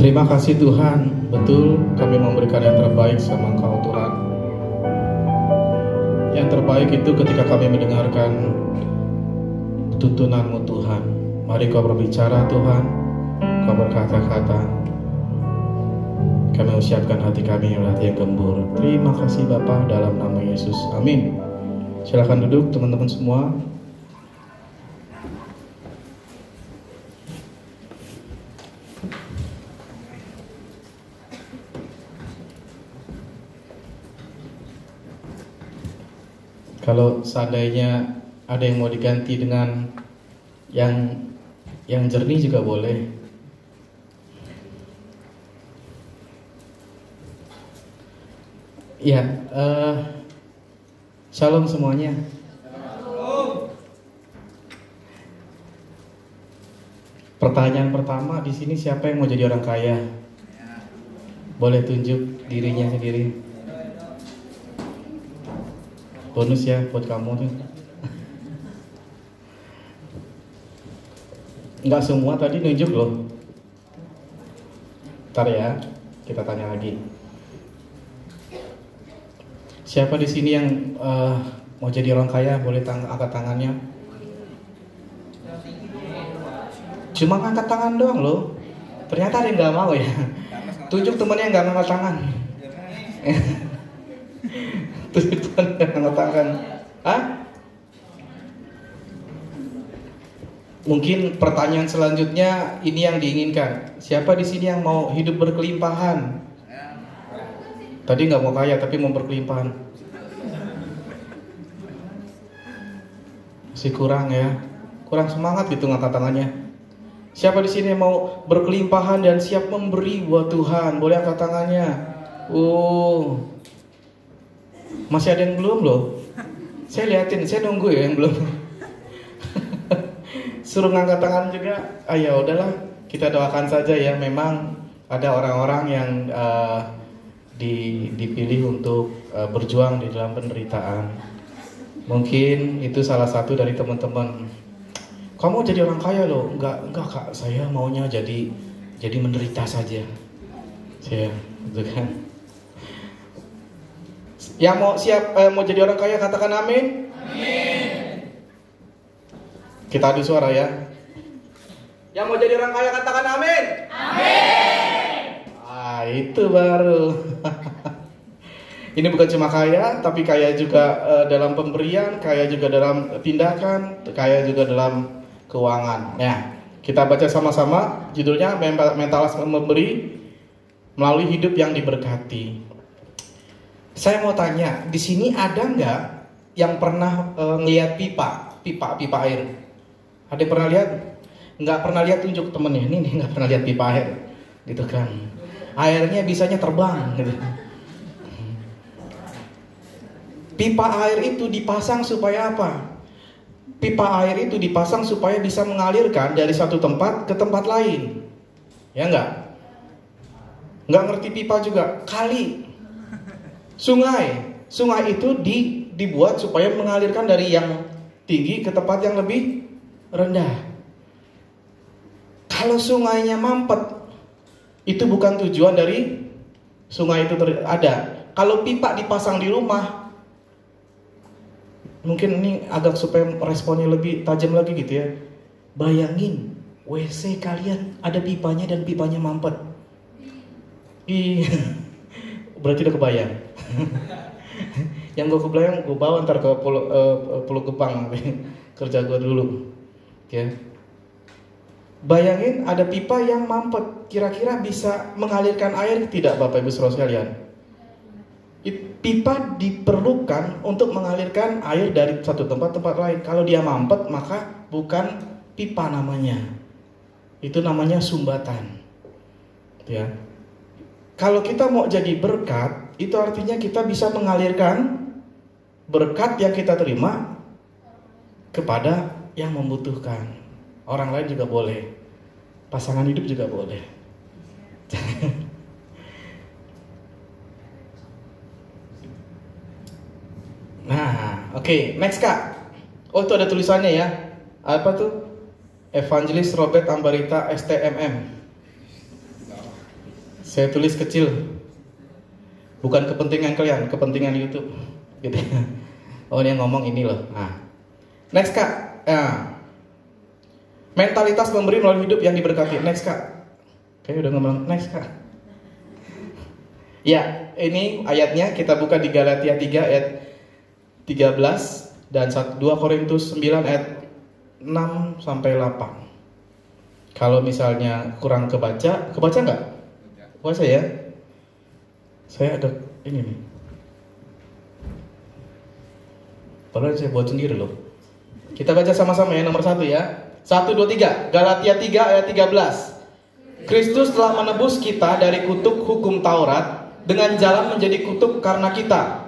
Terima kasih Tuhan, betul kami memberikan yang terbaik sama Engkau Tuhan. Yang terbaik itu ketika kami mendengarkan tuntunan-Mu Tuhan. Mari Kau berbicara Tuhan, Kau berkata-kata. Kami usiapkan hati kami yang hati yang gembur. Terima kasih Bapa, dalam nama Yesus, amin. Silakan duduk teman-teman semua. Kalau seandainya ada yang mau diganti dengan yang jernih juga boleh. Ya, shalom semuanya. Pertanyaan pertama di sini, siapa yang mau jadi orang kaya? Boleh tunjuk dirinya sendiri. Bonus ya buat kamu tuh. Nggak semua tadi nunjuk loh. Ntar ya, kita tanya lagi. Siapa di sini yang mau jadi orang kaya? Boleh angkat tangannya. Cuma angkat tangan doang loh. Ternyata ada yang nggak mau ya. Tunjuk temennya yang nggak angkat tangan. Tunjuk temennya yang angkat tangan. Hah? Mungkin pertanyaan selanjutnya ini yang diinginkan. Siapa di sini yang mau hidup berkelimpahan? Tadi nggak mau kaya tapi mau berkelimpahan. Masih kurang ya, kurang semangat gitu ngangkat tangannya. Siapa di sini yang mau berkelimpahan dan siap memberi buat Tuhan? Boleh angkat tangannya. Masih ada yang belum loh. Saya liatin, saya nunggu ya yang belum. Suruh ngangkat tangan juga. Ya udahlah, kita doakan saja ya. Memang ada orang-orang yang dipilih untuk berjuang di dalam penderitaan. Mungkin itu salah satu dari teman-teman. Kamu jadi orang kaya loh? Enggak kak, saya maunya jadi menderita saja. Saya, gitu kan. Yang mau mau jadi orang kaya katakan amin. Amin. Kita adu suara ya. Yang mau jadi orang kaya katakan amin. Amin. Itu baru. Ini bukan cuma kaya, tapi kaya juga dalam pemberian, kaya juga dalam tindakan, kaya juga dalam keuangan. Nah, kita baca sama-sama. Judulnya Mentalas Memberi Melalui Hidup yang Diberkati. Saya mau tanya, di sini ada nggak yang pernah ngeliat pipa air? Ada yang pernah lihat? Nggak pernah lihat, tunjuk temennya. Ini nggak pernah lihat pipa air, gitu kan? Airnya bisanya terbang, gitu. Pipa air itu dipasang supaya apa? Pipa air itu dipasang supaya bisa mengalirkan dari satu tempat ke tempat lain. Ya nggak? Nggak ngerti pipa juga? Kali. Sungai itu dibuat supaya mengalirkan dari yang tinggi ke tempat yang lebih rendah. Kalau sungainya mampet, itu bukan tujuan dari sungai itu ada. Kalau pipa dipasang di rumah, mungkin ini agak supaya responnya lebih tajam lagi gitu ya. Bayangin WC kalian ada pipanya dan pipanya mampet. Berarti udah kebayang. Yang gue kebayang gue bawa ntar ke Pulau Gebang kerja gue dulu ya. Bayangin ada pipa yang mampet, kira-kira bisa mengalirkan air tidak Bapak Ibu Saudara sekalian? Pipa diperlukan untuk mengalirkan air dari satu tempat lain. Kalau dia mampet maka bukan pipa namanya, itu namanya sumbatan ya. Kalau kita mau jadi berkat, itu artinya kita bisa mengalirkan berkat yang kita terima kepada yang membutuhkan. Orang lain juga boleh, pasangan hidup juga boleh. Nah, oke, next kak. Oh, itu ada tulisannya ya. Apa tuh? Evangelis Robert Ambarita STMM. Saya tulis kecil. Bukan kepentingan kalian, kepentingan YouTube. Gitu. Oh, ini yang ngomong ini loh. Nah. Next Kak. Mentalitas memberi melalui hidup yang diberkati. Next Kak. Kayaknya udah ngomong next Kak. Ya, ini ayatnya kita buka di Galatia 3 ayat 13 dan 2 Korintus 9 ayat 6 sampai 8. Kalau misalnya kurang kebaca nggak? Baca ya. Saya ada ini nih. Padahal saya buat sendiri loh. Kita baca sama-sama ya, nomor 1 ya. 1, 2, 3. Galatia 3 ayat 13. Kristus telah menebus kita dari kutuk hukum Taurat dengan jalan menjadi kutuk karena kita.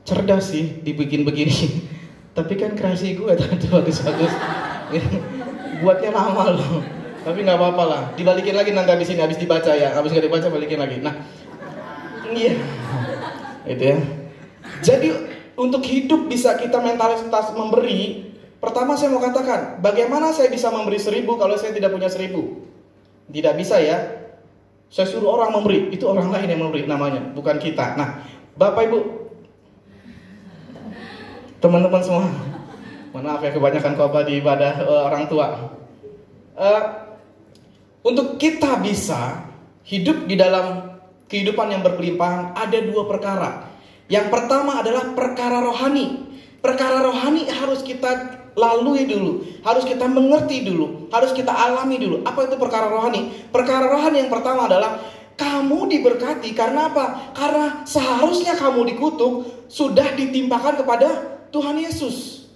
Cerdas sih dibikin begini. Tapi kan kreasi gue tadi bagus-bagus. Buatnya lama loh. Tapi nggak apa-apa lah. Dibalikin lagi nanti habis ini, habis dibaca ya. Habis nggak dibaca balikin lagi. Nah, iya. Itu ya. Jadi untuk hidup bisa kita mentalitas memberi. Pertama saya mau katakan, bagaimana saya bisa memberi 1000 kalau saya tidak punya 1000? Tidak bisa ya. Saya suruh orang memberi, itu orang lain yang memberi namanya, bukan kita. Nah, Bapak Ibu, teman-teman semua, mohon maaf ya kebanyakan khotbah di ibadah orang tua. Untuk kita bisa hidup di dalam kehidupan yang berkelimpahan ada 2 perkara. Yang pertama adalah perkara rohani. Perkara rohani harus kita lalui dulu, harus kita mengerti dulu, harus kita alami dulu. Apa itu perkara rohani? Perkara rohani yang pertama adalah kamu diberkati karena apa? Karena seharusnya kamu dikutuk sudah ditimpakan kepada Tuhan Yesus.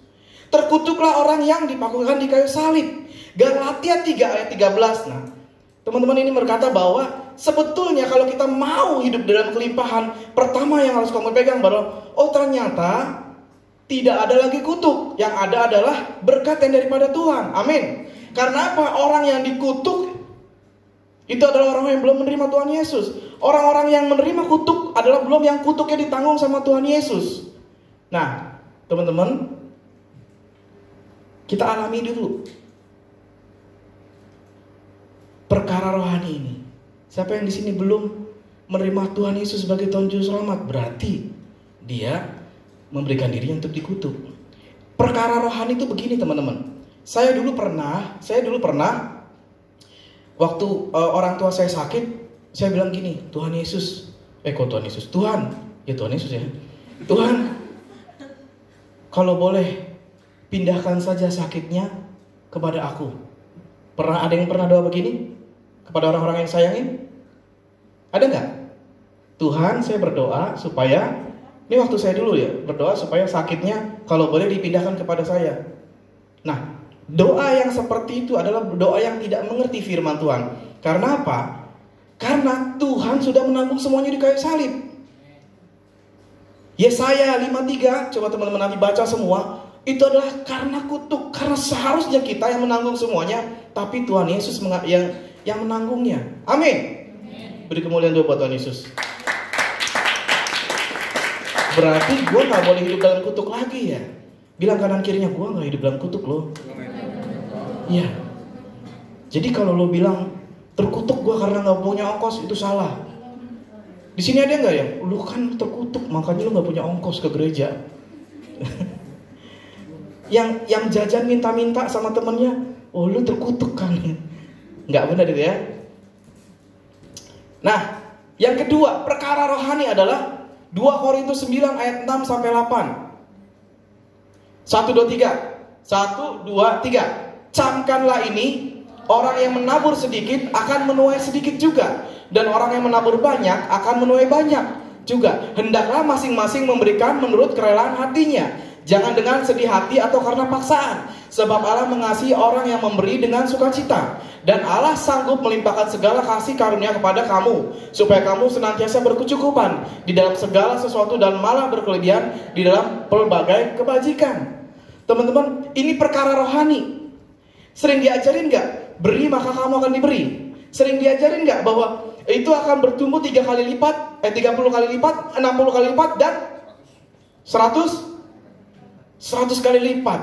Terkutuklah orang yang dipakukan di kayu salib. Galatia 3 ayat 13. Nah, teman-teman ini berkata bahwa sebetulnya kalau kita mau hidup dalam kelimpahan, pertama yang harus kamu pegang bahwa ternyata tidak ada lagi kutuk. Yang ada adalah berkat yang daripada Tuhan. Amin. Karena apa? Orang yang dikutuk itu adalah orang yang belum menerima Tuhan Yesus. Orang-orang yang menerima kutuk adalah belum yang kutuknya ditanggung sama Tuhan Yesus. Nah, teman-teman, kita alami dulu perkara rohani ini. Siapa yang di sini belum menerima Tuhan Yesus sebagai Tuhan Juru Selamat, berarti dia memberikan dirinya untuk dikutuk. Perkara rohani itu begini teman-teman. Saya dulu pernah waktu orang tua saya sakit, saya bilang gini, Tuhan Yesus, Tuhan, ya Tuhan Yesus ya. Tuhan, kalau boleh pindahkan saja sakitnya kepada aku. Ada yang pernah doa begini? Kepada orang-orang yang sayangin? Ada nggak? Tuhan, saya berdoa supaya, ini waktu saya dulu ya, berdoa supaya sakitnya kalau boleh dipindahkan kepada saya. Nah, doa yang seperti itu adalah doa yang tidak mengerti firman Tuhan. Karena apa? Karena Tuhan sudah menanggung semuanya di kayu salib. Yesaya 53, coba teman-teman nanti baca semua. Itu adalah karena kutuk. Karena seharusnya kita yang menanggung semuanya, tapi Tuhan Yesus yang menanggungnya. Amin. Beri kemuliaan doa buat Tuhan Yesus. Berarti gue gak boleh hidup dalam kutuk lagi ya. Bilang kanan kirinya, gue gak hidup dalam kutuk loh. Iya. Jadi kalau lo bilang terkutuk gue karena gak punya ongkos, itu salah. Di sini ada nggak ya? Lu kan terkutuk, makanya lu nggak punya ongkos ke gereja. yang jajan minta-minta sama temennya, oh lu terkutuk kan? Nggak benar itu ya. Nah, yang kedua perkara rohani adalah 2 Korintus 9 ayat 6 sampai 8. 1, 2, 3. 1, 2, 3. Camkanlah ini, orang yang menabur sedikit akan menuai sedikit juga, dan orang yang menabur banyak akan menuai banyak juga. Hendaklah masing-masing memberikan menurut kerelaan hatinya, jangan dengan sedih hati atau karena paksaan. Sebab Allah mengasihi orang yang memberi dengan sukacita, dan Allah sanggup melimpahkan segala kasih karunia kepada kamu, supaya kamu senantiasa berkecukupan di dalam segala sesuatu dan malah berkelebihan di dalam pelbagai kebajikan. Teman-teman, ini perkara rohani. Sering diajarin gak? Beri maka kamu akan diberi. Sering diajarin gak bahwa itu akan bertumbuh 3 kali lipat, 30 kali lipat, 60 kali lipat, dan 100 kali lipat.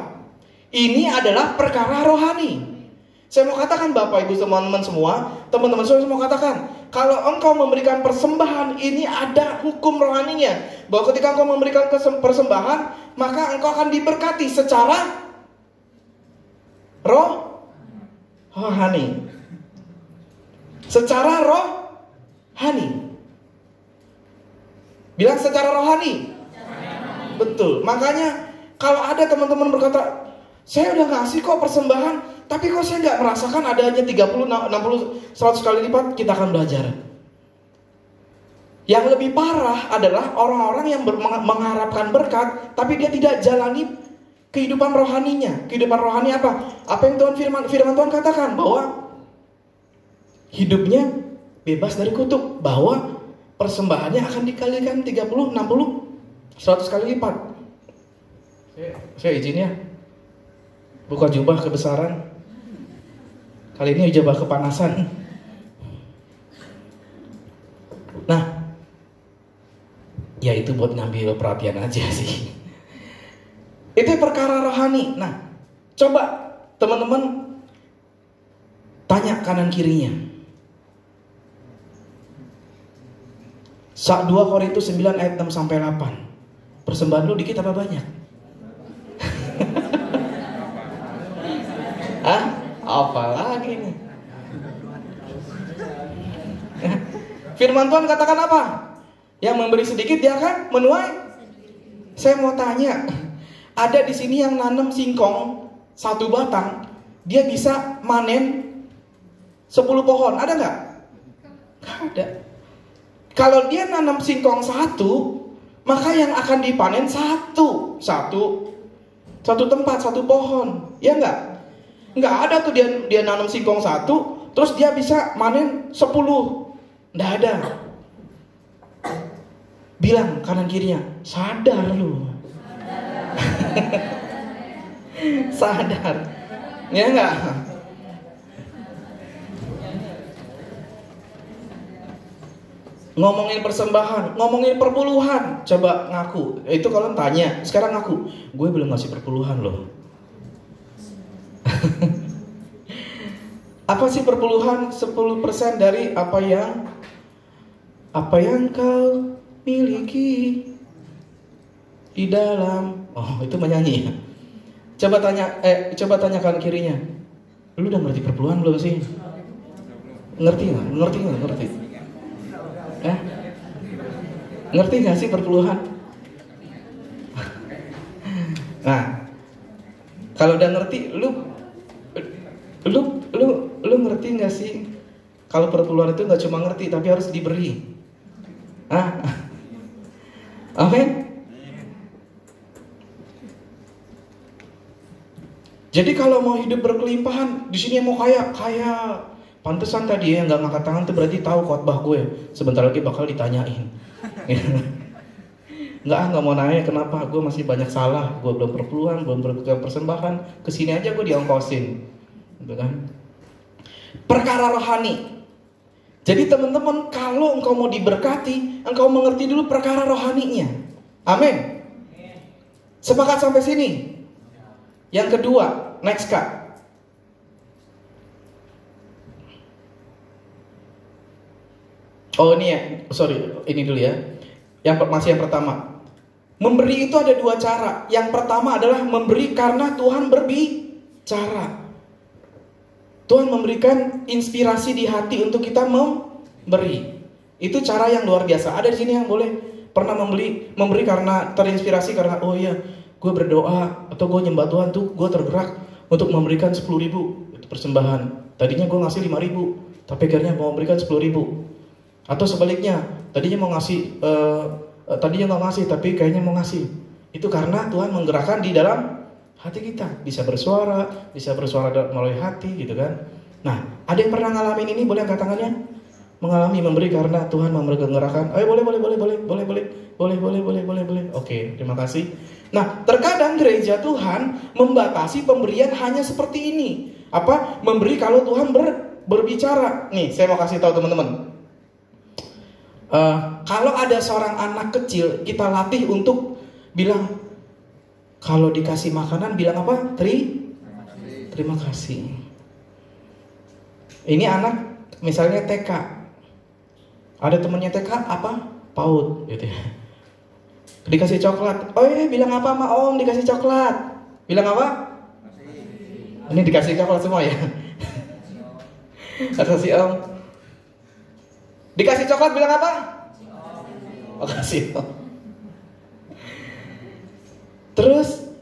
Ini adalah perkara rohani. Saya mau katakan Bapak Ibu teman-teman semua, teman-teman saya mau katakan, kalau engkau memberikan persembahan, ini ada hukum rohaninya. Bahwa ketika engkau memberikan persembahan, maka engkau akan diberkati secara rohani. Secara rohani. Bilang secara rohani. Betul. Makanya kalau ada teman-teman berkata, saya udah ngasih kok persembahan, tapi kok saya nggak merasakan adanya 30, 60, 100 kali lipat, kita akan belajar. Yang lebih parah adalah orang-orang yang mengharapkan berkat, tapi dia tidak jalani kehidupan rohaninya. Kehidupan rohani apa? Apa yang firman Tuhan katakan, bahwa hidupnya bebas dari kutuk, bahwa persembahannya akan dikalikan 30, 60, 100 kali lipat. Saya izin ya, buka jubah kebesaran. Kali ini jubah kepanasan. Nah, ya itu buat ngambil perhatian aja sih. Itu perkara rohani. Nah, coba teman-teman tanya kanan kirinya. 2 Korintus 9 ayat 6 sampai 8. Persembahan lu dikit apa banyak? Hah? Apalagi nih? Firman Tuhan katakan apa? Yang memberi sedikit dia akan menuai. Saya mau tanya, ada di sini yang nanam singkong 1 batang, dia bisa manen 10 pohon, ada nggak? Nggak ada. Kalau dia nanam singkong 1, maka yang akan dipanen satu tempat, 1 pohon, ya nggak? Nggak ada tuh dia nanam singkong 1, terus dia bisa manen 10. Nggak ada. Bilang kanan kirinya, sadar lu. Sadar. Ya nggak? Ngomongin persembahan, ngomongin perpuluhan, coba ngaku. Itu kalau tanya, sekarang ngaku, gue belum ngasih perpuluhan loh. Apa sih perpuluhan? 10% dari apa yang kau miliki di dalam. Oh, itu menyanyi ya. Coba tanya kanan kirinya. Lu udah ngerti perpuluhan belum sih? Ngerti nggak? Ngerti. Ngerti nggak sih perpuluhan? Nah, kalau udah ngerti, lu ngerti nggak sih? Kalau perpuluhan itu nggak cuma ngerti, tapi harus diberi. Amin. Jadi kalau mau hidup berkelimpahan, di sini mau kaya. Pantesan tadi ya nggak ngangkat tangan tuh berarti tahu khotbah gue. Sebentar lagi bakal ditanyain. Nggak mau nanya kenapa gue masih banyak salah. Gue belum perpuluhan, belum berikan persembahan. Kesini aja gue diongkosin, gitu kan? Perkara rohani. Jadi teman-teman, kalau engkau mau diberkati, engkau mengerti dulu perkara rohaninya. Amin. Sepakat sampai sini? Yang kedua, next Kak. Oh ini ya, ini dulu ya. Masih yang pertama. Memberi itu ada 2 cara. Yang pertama adalah memberi karena Tuhan berbicara. Tuhan memberikan inspirasi di hati untuk kita memberi. Itu cara yang luar biasa. Ada di sini yang boleh pernah memberi karena terinspirasi karena oh iya, gue berdoa atau gue nyembah Tuhan tuh gue tergerak untuk memberikan 10.000 itu persembahan. Tadinya gue ngasih 5.000, tapi akhirnya mau memberikan 10.000. Atau sebaliknya, tadinya nggak ngasih tapi kayaknya mau ngasih. Itu karena Tuhan menggerakkan di dalam hati kita, bisa bersuara melalui hati gitu kan. Nah, ada yang pernah ngalamin ini? Boleh angkat tangannya? Mengalami memberi karena Tuhan menggerakkan. Ayo boleh. Oke, terima kasih. Nah, terkadang gereja Tuhan membatasi pemberian hanya seperti ini. Apa? Memberi kalau Tuhan berbicara. Nih, saya mau kasih tahu teman-teman. Kalau ada seorang anak kecil, kita latih untuk bilang, Kalau dikasih makanan bilang apa? Terima kasih. Ini anak misalnya TK, ada temennya TK apa? PAUD gitu ya. Dikasih coklat, oh iya bilang apa sama om dikasih coklat? Bilang apa? Ini dikasih coklat semua ya. Kasih om. Dikasih coklat bilang apa? Oh, kasih om. Terus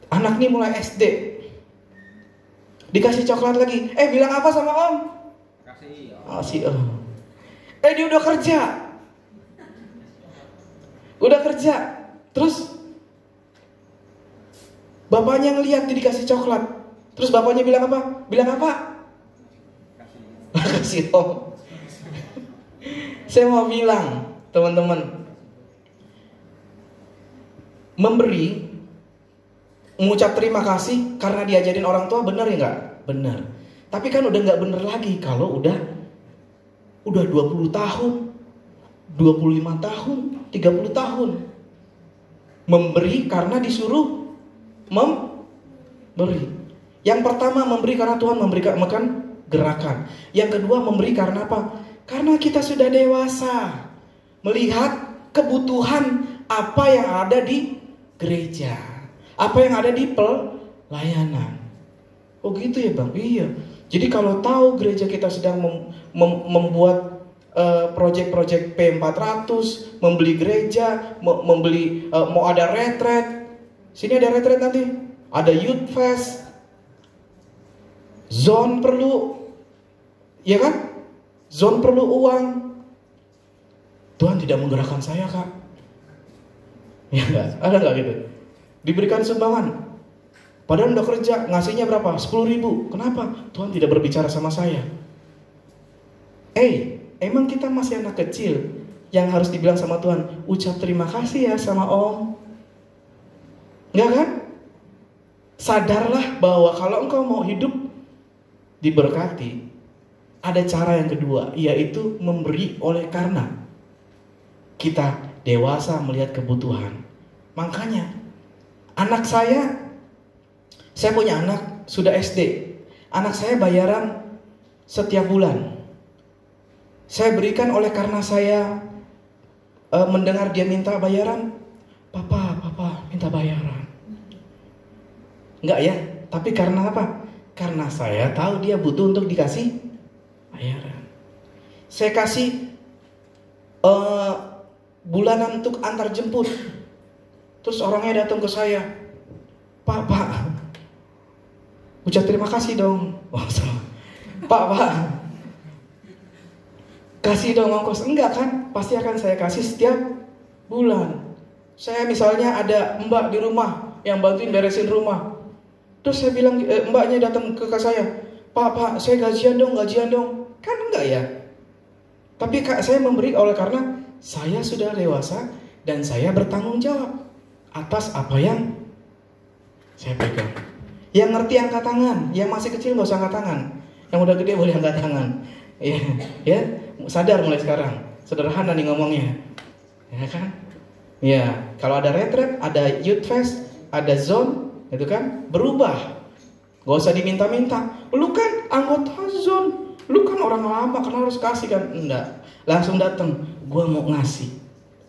anak ini mulai SD, dikasih coklat lagi. Bilang apa sama om? Kasih om. Dia udah kerja. Terus bapaknya ngeliat dia dikasih coklat. Terus bapaknya bilang apa? Kasih om. Saya mau bilang, teman-teman, memberi, mengucap terima kasih karena diajarin orang tua, benar ya nggak? Benar. Tapi kan udah nggak benar lagi kalau udah 20 tahun, 25 tahun, 30 tahun. Memberi karena disuruh memberi. Yang pertama memberi karena Tuhan memberikan gerakan. Yang kedua memberi karena apa? Karena kita sudah dewasa, melihat kebutuhan apa yang ada di gereja, apa yang ada di pelayanan. Oh gitu ya bang? Iya. Jadi kalau tahu gereja kita sedang membuat proyek-proyek P400, membeli gereja, membeli mau ada retret. Sini ada retret nanti, ada youth fest, zone perlu, ya kan? Zone perlu uang. Tuhan tidak menggerakkan saya kak. Ya enggak? Ada enggak gitu? Diberikan sumbangan. Padahal udah kerja, ngasihnya berapa? 10.000. Kenapa? Tuhan tidak berbicara sama saya. Emang kita masih anak kecil yang harus dibilang sama Tuhan, ucap terima kasih ya sama om. Enggak kan? Sadarlah bahwa kalau engkau mau hidup diberkati, ada cara yang kedua, yaitu memberi oleh karena kita dewasa melihat kebutuhan. Makanya anak saya punya anak sudah SD. Anak saya bayaran setiap bulan. Saya berikan oleh karena saya mendengar dia minta bayaran. Papa minta bayaran. Enggak ya, tapi karena apa? Karena saya tahu dia butuh untuk dikasih bayaran. Saya kasih bulanan untuk antar jemput. Terus orangnya datang ke saya, Pak, ucap terima kasih dong. Pak, kasih dong ongkos. Enggak kan? Pasti akan saya kasih setiap bulan. Saya misalnya ada mbak di rumah yang bantuin beresin rumah. Terus saya bilang, mbaknya datang ke saya, Pak, saya gajian dong. Kan enggak ya? Tapi saya memberi oleh karena saya sudah dewasa dan saya bertanggung jawab atas apa yang saya pegang. Yang ngerti angkat tangan, yang masih kecil nggak usah angkat tangan, yang udah gede boleh angkat tangan. Ya, sadar mulai sekarang. Sederhana nih ngomongnya, ya kan? Ya, kalau ada retret, ada youth fest, ada zone, itu kan berubah. Gak usah diminta-minta. Lu kan anggota zone, lu kan orang lama, kan harus kasih kan? Enggak, langsung datang. Gua mau ngasih.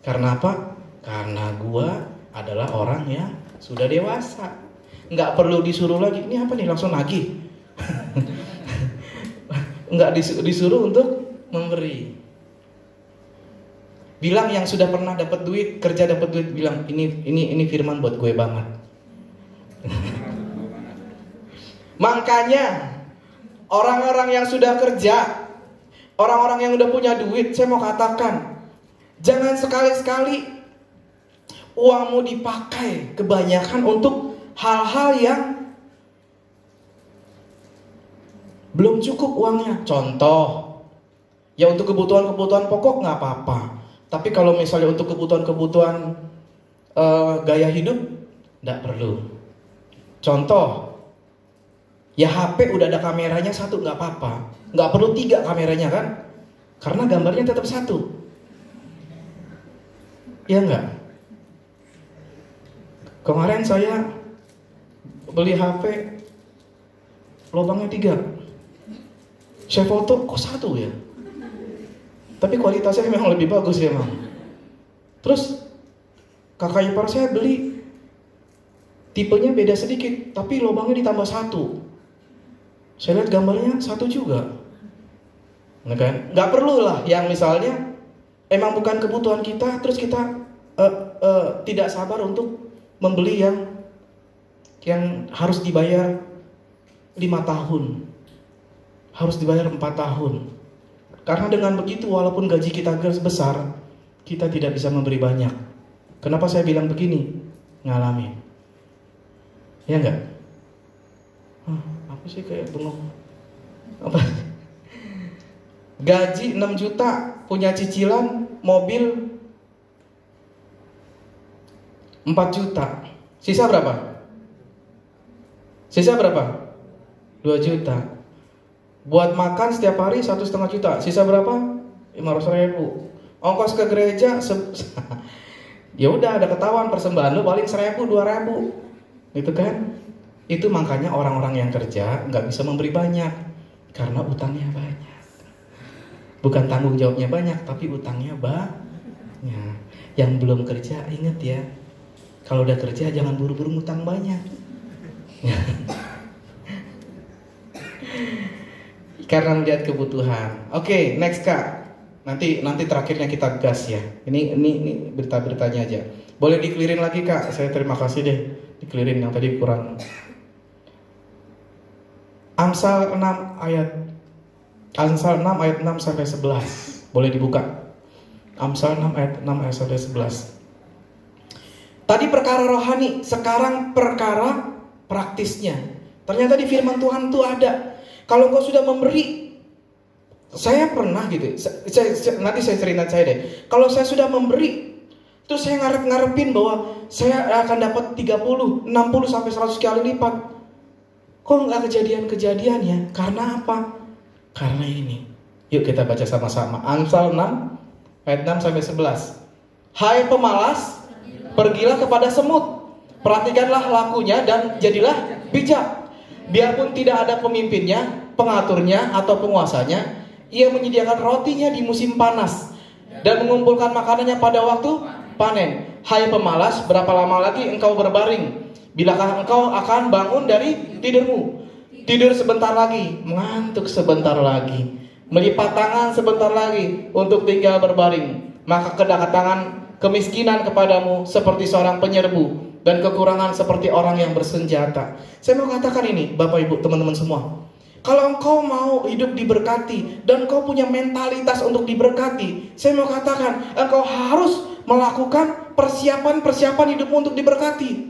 Karena apa? Karena gua adalah orang yang sudah dewasa. Nggak perlu disuruh lagi. Ini apa nih? Langsung nagih. Nggak disuruh untuk memberi. Bilang yang sudah pernah dapat duit, kerja dapat duit, bilang ini firman buat gue banget. Makanya orang-orang yang sudah kerja, orang-orang yang udah punya duit, saya mau katakan, jangan sekali-sekali uangmu dipakai kebanyakan untuk hal-hal yang belum cukup uangnya. Contoh, ya untuk kebutuhan-kebutuhan pokok nggak apa-apa. Tapi kalau misalnya untuk kebutuhan-kebutuhan gaya hidup, nggak perlu. Contoh, ya HP udah ada kameranya satu nggak apa-apa. Nggak perlu 3 kameranya kan? Karena gambarnya tetap satu. Ya nggak? Kemarin saya beli HP, lubangnya 3. Saya foto, kok 1 ya? Tapi kualitasnya memang lebih bagus ya, Mang. Terus kakak ipar saya beli, tipenya beda sedikit, tapi lubangnya ditambah 1. Saya lihat gambarnya 1 juga. Nah kan? Nggak perlu lah yang misalnya emang bukan kebutuhan kita, terus kita tidak sabar untuk membeli yang harus dibayar 5 tahun, harus dibayar 4 tahun. Karena dengan begitu walaupun gaji kita besar, kita tidak bisa memberi banyak. Kenapa saya bilang begini? Ngalamin. Ya enggak? Apa sih kayak bengong? Apa? Gaji 6 juta, punya cicilan mobil 4 juta. Sisa berapa? Sisa berapa? 2 juta. Buat makan setiap hari 1,5 juta. Sisa berapa? 500.000. Ongkos ke gereja ya udah ada ketahuan persembahan lu paling 1.000, 2.000. Gitu kan? Itu makanya orang-orang yang kerja nggak bisa memberi banyak karena utangnya banyak. Bukan tanggung jawabnya banyak, tapi utangnya banyak. Yang belum kerja ingat ya, kalau udah kerja jangan buru-buru ngutang banyak. Karena melihat kebutuhan. Oke, next Kak. Nanti terakhirnya kita gas ya. Ini berita-beritanya aja. Boleh dikelirin lagi Kak. Saya terima kasih deh. Dikelirin yang tadi kurang. Amsal 6 ayat 6 sampai 11. Boleh dibuka. Amsal 6 ayat sampai 11. Tadi perkara rohani, sekarang perkara praktisnya. Ternyata di firman Tuhan itu ada. Kalau kau sudah memberi, saya pernah gitu. Nanti saya cerita saya deh. Kalau saya sudah memberi, terus saya ngarepin bahwa saya akan dapat 30, 60 sampai 100 kali lipat. Kok nggak kejadian ya? Karena apa? Karena ini. Yuk kita baca sama-sama. Amsal 6 ayat 6 sampai 11. Hai pemalas, pergilah kepada semut, perhatikanlah lakunya dan jadilah bijak. Biarpun tidak ada pemimpinnya, pengaturnya atau penguasanya, ia menyediakan rotinya di musim panas dan mengumpulkan makanannya pada waktu panen. Hai pemalas, berapa lama lagi engkau berbaring? Bilakah engkau akan bangun dari tidurmu? Tidur sebentar lagi, mengantuk sebentar lagi, melipat tangan sebentar lagi untuk tinggal berbaring. Maka kedatangan kemiskinan kepadamu seperti seorang penyerbu, dan kekurangan seperti orang yang bersenjata. Saya mau katakan ini, Bapak Ibu, teman-teman semua. Kalau engkau mau hidup diberkati dan engkau punya mentalitas untuk diberkati, saya mau katakan, engkau harus melakukan persiapan hidupmu untuk diberkati.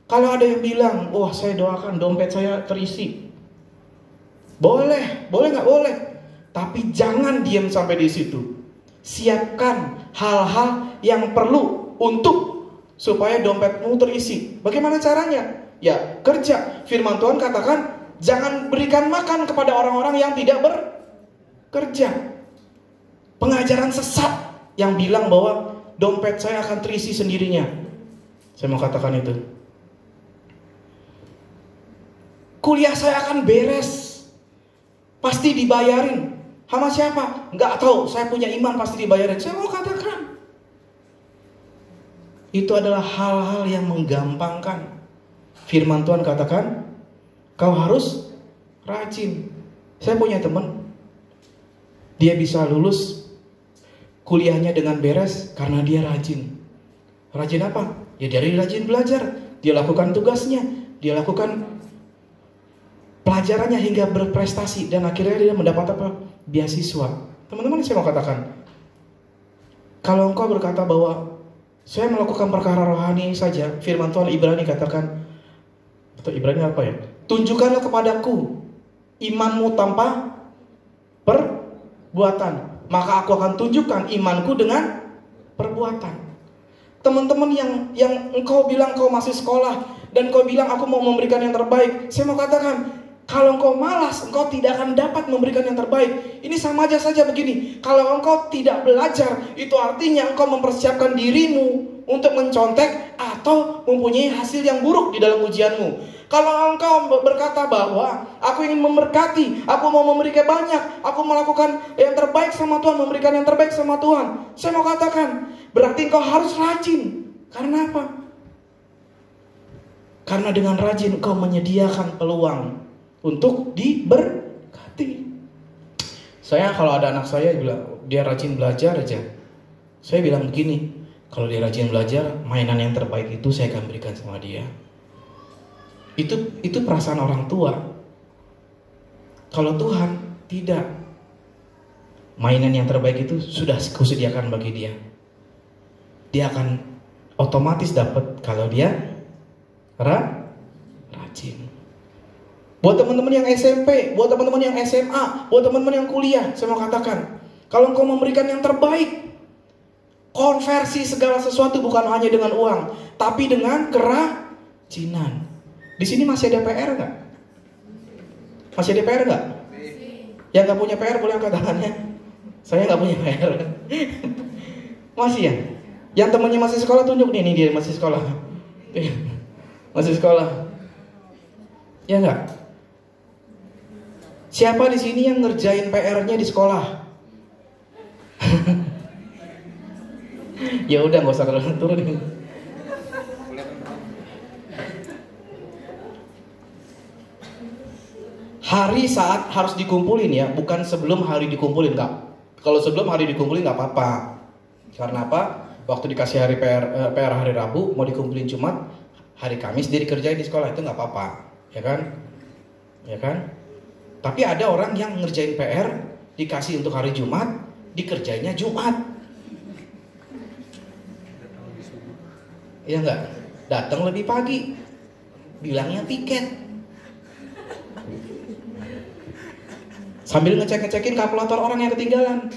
Kalau ada yang bilang, wah saya doakan dompet saya terisi. Boleh nggak boleh. Tapi jangan diam sampai di situ. Siapkan hal-hal yang perlu untuk supaya dompetmu terisi. Bagaimana caranya? Ya kerja. Firman Tuhan katakan, jangan berikan makan kepada orang-orang yang tidak bekerja. Pengajaran sesat yang bilang bahwa dompet saya akan terisi sendirinya. Saya mau katakan itu. Kuliah saya akan beres, pasti dibayarin. Sama siapa? Nggak tahu. Saya punya iman pasti dibayarin. Saya mau katakan, itu adalah hal-hal yang menggampangkan. Firman Tuhan katakan, kau harus rajin. Saya punya teman, dia bisa lulus kuliahnya dengan beres karena dia rajin. Rajin apa? Ya dari rajin belajar. Dia lakukan tugasnya, dia lakukan pelajarannya hingga berprestasi, dan akhirnya dia mendapat apa? Beasiswa. Teman-teman, saya mau katakan, kalau engkau berkata bahwa saya melakukan perkara rohani saja, firman Tuhan Ibrani katakan, atau Ibrani apa ya? Tunjukkanlah kepadaku imanmu tanpa perbuatan, maka aku akan tunjukkan imanku dengan perbuatan. Teman-teman yang engkau bilang kau masih sekolah dan kau bilang aku mau memberikan yang terbaik, saya mau katakan, kalau engkau malas, engkau tidak akan dapat memberikan yang terbaik. Ini sama aja saja begini. Kalau engkau tidak belajar, itu artinya engkau mempersiapkan dirimu untuk mencontek atau mempunyai hasil yang buruk di dalam ujianmu. Kalau engkau berkata bahwa aku ingin memberkati, aku mau memberikan banyak, aku melakukan yang terbaik sama Tuhan, memberikan yang terbaik sama Tuhan, saya mau katakan, berarti engkau harus rajin. Karena apa? Karena dengan rajin engkau menyediakan peluang untuk diberkati. Saya kalau ada anak saya bilang dia rajin belajar aja, saya bilang begini, kalau dia rajin belajar, mainan yang terbaik itu saya akan berikan sama dia. Itu perasaan orang tua. Kalau Tuhan tidak, mainan yang terbaik itu sudah kusediakan bagi dia. Dia akan otomatis dapat kalau dia rajin. Buat teman-teman yang SMP, buat teman-teman yang SMA, buat teman-teman yang kuliah, saya mau katakan, kalau engkau memberikan yang terbaik, konversi segala sesuatu bukan hanya dengan uang, tapi dengan kerajinan. Di sini masih ada PR nggak? Masih ada PR nggak? Yang nggak punya PR boleh angkat tangannya. Saya nggak punya PR. Masih ya? Yang temannya masih sekolah tunjuk nih dia masih sekolah. Masih sekolah. Ya nggak? Siapa di sini yang ngerjain PR-nya di sekolah? Ya udah nggak usah turun. Hari saat harus dikumpulin ya, bukan sebelum hari dikumpulin, nggak. Kalau sebelum hari dikumpulin nggak apa-apa. Karena apa? Waktu dikasih hari PR hari Rabu mau dikumpulin Jumat, hari Kamis dia dikerjain di sekolah, itu nggak apa-apa, ya kan? Ya kan? Tapi ada orang yang ngerjain PR dikasih untuk hari Jumat, dikerjainnya Jumat. Ya nggak? Datang lebih pagi, bilangnya piket. Sambil ngecek-ngecekin kalkulator orang yang ketinggalan.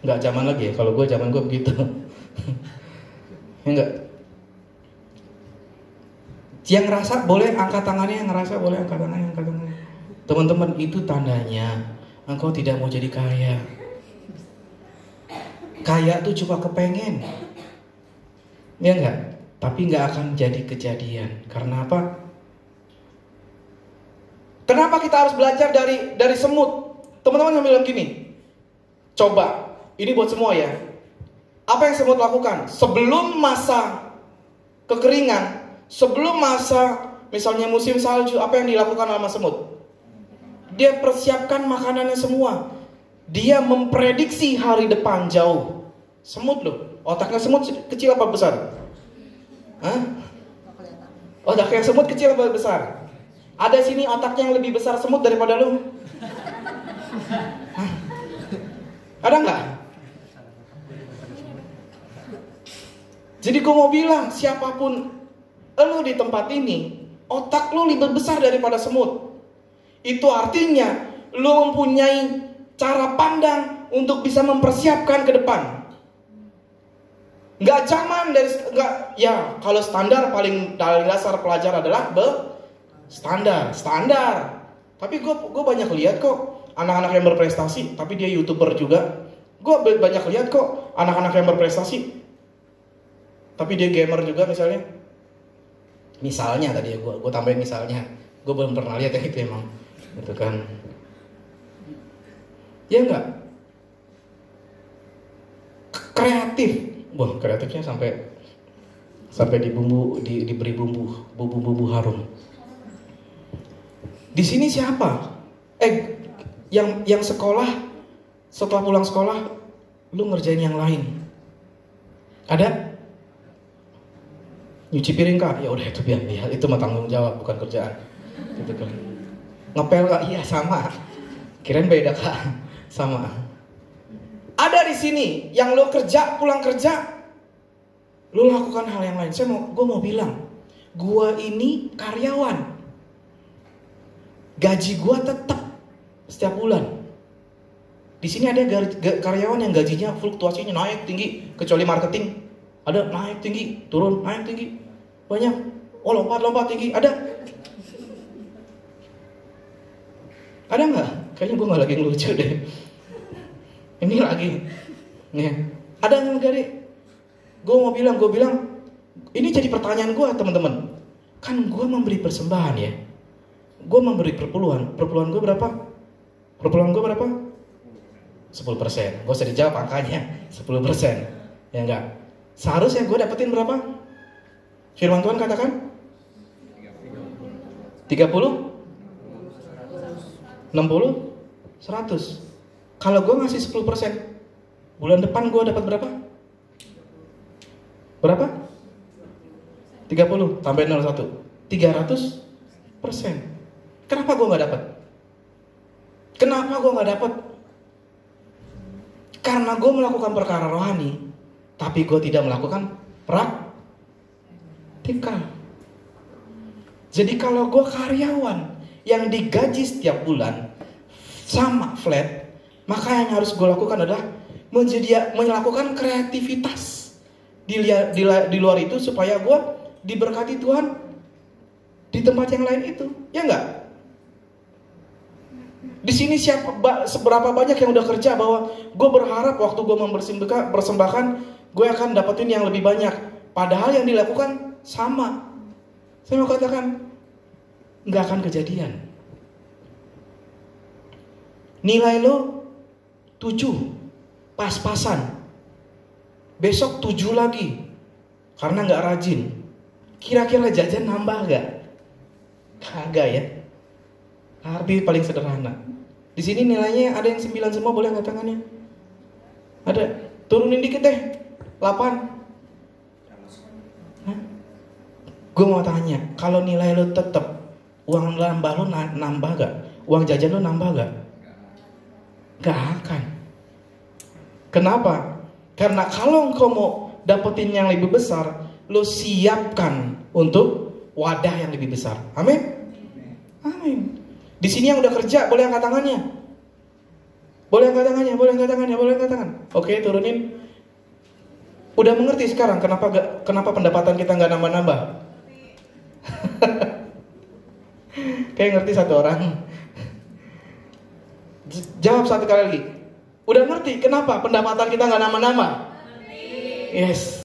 Nggak zaman lagi ya, kalau zaman gue begitu. Ya enggak. Yang ngerasa boleh angkat tangannya, yang ngerasa boleh angkat tangannya, angkat tangannya. Teman-teman, itu tandanya engkau tidak mau jadi kaya. Kaya tuh cuma kepengen. Ya enggak? Tapi nggak akan jadi kejadian. Karena apa? Kenapa kita harus belajar dari semut? Teman-teman yang bilang gini, coba, ini buat semua ya. Apa yang semut lakukan? Sebelum masa kekeringan, sebelum masa misalnya musim salju, apa yang dilakukan sama semut? Dia persiapkan makanannya semua. Dia memprediksi hari depan jauh. Semut loh, otaknya semut kecil apa besar? Hah? Otaknya semut kecil apa besar? Ada sini otaknya yang lebih besar semut daripada lu? Hah? Ada nggak? Jadi gue mau bilang, siapapun lu di tempat ini, otak lu lebih besar daripada semut. Itu artinya lu mempunyai cara pandang untuk bisa mempersiapkan ke depan. Nggak zaman dari nggak ya, kalau standar paling dasar pelajar adalah standar. Tapi gue banyak lihat kok anak-anak yang berprestasi, tapi dia YouTuber juga. Gue banyak lihat kok anak-anak yang berprestasi, tapi dia gamer juga misalnya. Misalnya tadi ya, gue tambahin misalnya. Gue belum pernah lihat yang itu emang, gitu kan? Ya enggak? Kreatif, wah kreatifnya sampai diberi bumbu harum. Di sini siapa? Yang sekolah, setelah pulang sekolah, lu ngerjain yang lain. Ada? Nyuci piring kak? Ya udah itu biar itu mah tanggung jawab, bukan kerjaan. Gitu kan. Ngepel kak? Iya sama. Kirain beda kak? Sama. Ada di sini yang lu kerja, pulang kerja, lu lakukan hal yang lain. Gue mau bilang, gue ini karyawan. Gaji gue tetap setiap bulan. Di sini ada karyawan yang gajinya fluktuasinya naik tinggi, kecuali marketing. Ada naik tinggi, turun, naik tinggi. Banyak. Oh lompat tinggi. Ada nggak? Kayaknya gue nggak lagi ngelucu deh. Ini lagi. Nih. Ada nggak Gari? gue bilang, ini jadi pertanyaan gue teman-teman. Kan gue memberi persembahan ya. Gue memberi perpuluhan. Perpuluhan gue berapa? 10%. Gak usah dijawab angkanya. 10%. Ya enggak. Seharusnya gue dapetin berapa? Firman Tuhan katakan 30, 60, 100. Kalau gue ngasih 10%, bulan depan gue dapat berapa? Berapa? 30 tambah 01, 300%. Kenapa gue nggak dapat? Karena gue melakukan perkara rohani, tapi gue tidak melakukan praktikal. Jadi kalau gue karyawan yang digaji setiap bulan sama flat, maka yang harus gue lakukan adalah melakukan kreativitas di luar itu supaya gue diberkati Tuhan di tempat yang lain itu, ya enggak? Di sini seberapa banyak yang udah kerja bahwa gue berharap waktu gue mempersembahkan gue akan dapetin yang lebih banyak, padahal yang dilakukan sama. Saya mau katakan nggak akan kejadian. Nilai lo 7 pas-pasan, besok 7 lagi karena nggak rajin. Kira-kira jajan nambah gak? Kagak ya. Arti paling sederhana. Di sini nilainya ada yang 9 semua, boleh angkat tangannya? Ada. Turunin dikit deh. 8. Gue mau tanya, kalau nilai lo tetap, uang nambah lo nambah gak? Uang jajan lo nambah gak? Gak akan. Kenapa? Karena kalau engkau mau dapetin yang lebih besar, lo siapkan untuk wadah yang lebih besar. Amin. Amin. Di sini yang udah kerja boleh angkat tangannya. Boleh angkat tangan. Oke, turunin. Udah mengerti sekarang kenapa pendapatan kita nggak nambah-nambah? Kayak ngerti satu orang. Jawab satu kali lagi. Udah ngerti kenapa pendapatan kita nggak nambah-nambah? Yes.